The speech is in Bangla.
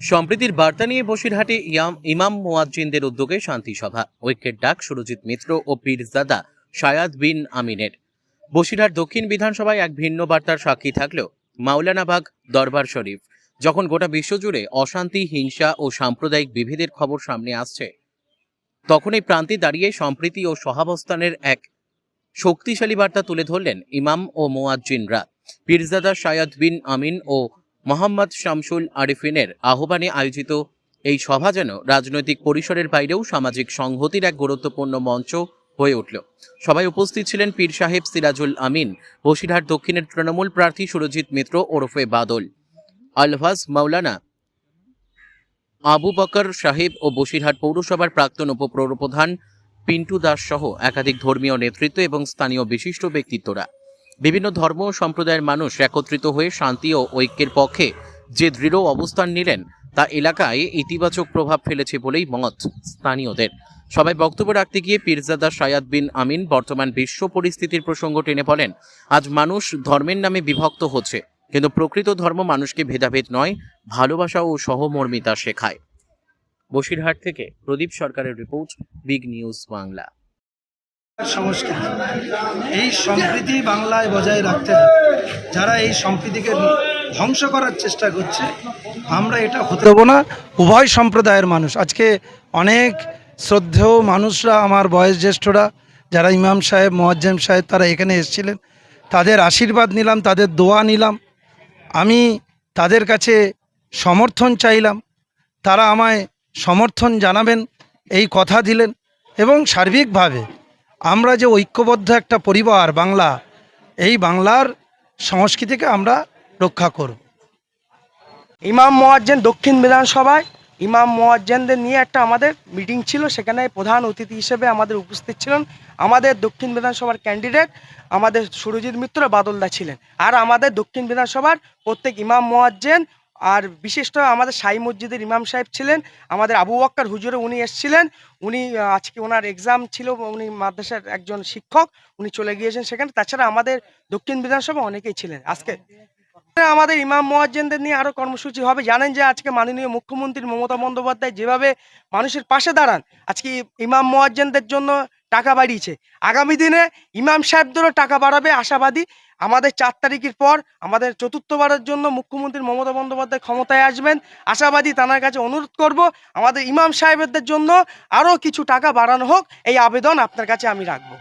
সম্প্রীতির বার্তা নিয়ে বসিরহাটে ইমাম মুয়াজ্জিনদের উদ্যোগে শান্তি সভা। ঐক্যের ডাক সুরজিৎ মিত্র ও পীরজাদা শায়াদ বিন আমিনের। বসিরহাট দক্ষিণ বিধানসভায় এক ভিন্ন বার্তার সাক্ষী থাকলেও মাওলানাবাগ দরবার শরীফ। যখন গোটা বিশ্বজুড়ে অশান্তি, হিংসা ও সাম্প্রদায়িক বিভেদের খবর সামনে আসছে, তখন এই প্রান্তে দাঁড়িয়ে সম্প্রীতি ও সহাবস্থানের এক শক্তিশালী বার্তা তুলে ধরলেন ইমাম ও মুয়াজ্জিনরা। পীরজাদা শায়াদ বিন আমিন ও মোহাম্মদ শামসুল আরিফিনের আহ্বানে আয়োজিত এই সভা যেন রাজনৈতিক পরিসরের বাইরেও সামাজিক সংহতির এক গুরুত্বপূর্ণ মঞ্চ হয়ে উঠল। সবাই উপস্থিত ছিলেন পীর সাহেব সিরাজুল আমিন, বসিরহাট দক্ষিণের তৃণমূল প্রার্থী সুরজিৎ মিত্র ওরফে বাদল, আলহাজ মাওলানা আবু বকর সাহেব ও বসিরহাট পৌরসভার প্রাক্তন উপপ্রধান পিন্টু দাস সহ একাধিক ধর্মীয় নেতৃত্ব এবং স্থানীয় বিশিষ্ট ব্যক্তিত্বরা। বিভিন্ন ধর্ম ও সম্প্রদায়ের মানুষ একত্রিত হয়ে শান্তি ও ঐক্যের পক্ষে যে দৃঢ় অবস্থান নিলেন, তা এলাকায় ইতিবাচক প্রভাব ফেলেছে বলেই মত স্থানীয়দের। সবাই বক্তব্য রাখতে গিয়ে পীরজাদা শায়াদ বিন আমিন বর্তমান বিশ্ব পরিস্থিতির প্রসঙ্গ টেনে বলেন, আজ মানুষ ধর্মের নামে বিভক্ত হচ্ছে, কিন্তু প্রকৃত ধর্ম মানুষকে ভেদাভেদ নয়, ভালোবাসা ও সহমর্মিতা শেখায়। বসিরহাট থেকে প্রদীপ সরকারের রিপোর্ট, বিগ নিউজ বাংলা। সংস্কৃতি, এই সম্প্রীতি বাংলায় বজায় রাখতে হবে। যারা এই সম্প্রীতিকে ধ্বংস করার চেষ্টা করছে, আমরা এটা হতে দেবো না। উভয় সম্প্রদায়ের মানুষ, আজকে অনেক শ্রদ্ধেয় মানুষরা, আমার বয়স জ্যেষ্ঠরা যারা ইমাম সাহেব, মুয়াজ্জিন সাহেব, তারা এখানে এসেছিলেন, তাদের আশীর্বাদ নিলাম, তাদের দোয়া নিলাম। আমি তাদের কাছে সমর্থন চাইলাম, তারা আমায় সমর্থন জানাবেন এই কথা দিলেন। এবং সার্বিকভাবে আমরা যে ঐক্যবদ্ধ একটা পরিবার বাংলা, এই বাংলার সংস্কৃতিকে আমরা রক্ষা করব। ইমাম মুয়াজ্জিন দক্ষিণ বিধানসভায় ইমাম মুয়াজ্জিনদের নিয়ে একটা আমাদের মিটিং ছিল, সেখানে প্রধান অতিথি হিসেবে আমাদের উপস্থিত ছিলেন আমাদের দক্ষিণ বিধানসভার ক্যান্ডিডেট আমাদের সুরজিৎ মিত্র বাদলদা ছিলেন। আর আমাদের দক্ষিণ বিধানসভার প্রত্যেক ইমাম মুয়াজ্জিন আর বিশিষ্ট আমাদের সাই মসজিদের ইমাম সাহেব ছিলেন, আমাদের আবু বক্কর হুজুরে উনি এসেছিলেন। উনি আজকে ওনার এক্সাম ছিল, উনি মাদ্রাসার একজন শিক্ষক, উনি চলে গিয়েছেন সেখানে। তাছাড়া আমাদের দক্ষিণ বিধানসভা অনেকেই ছিলেন। আজকে আমাদের ইমাম মুয়াজ্জিনদের নিয়ে আরো কর্মসূচি হবে। জানেন যে আজকে মাননীয় মুখ্যমন্ত্রী মমতা বন্দ্যোপাধ্যায় যেভাবে মানুষের পাশে দাঁড়ান, আজকে ইমাম মুয়াজ্জিনদের জন্য টাকা বাড়িয়েছে। আগামী দিনে ইমাম সাহেবদেরও টাকা বাড়াবে আশাবাদী। আমাদের 4 তারিখের পর আমাদের চতুর্থবারের জন্য মুখ্যমন্ত্রী মমতা বন্দ্যোপাধ্যায় ক্ষমতায় আসবেন, আশাবাদী। তার কাছে অনুরোধ করব আমাদের ইমাম সাহেবদের জন্য আরও কিছু টাকা বাড়ানো হোক, এই আবেদন আপনার কাছে আমি রাখবো।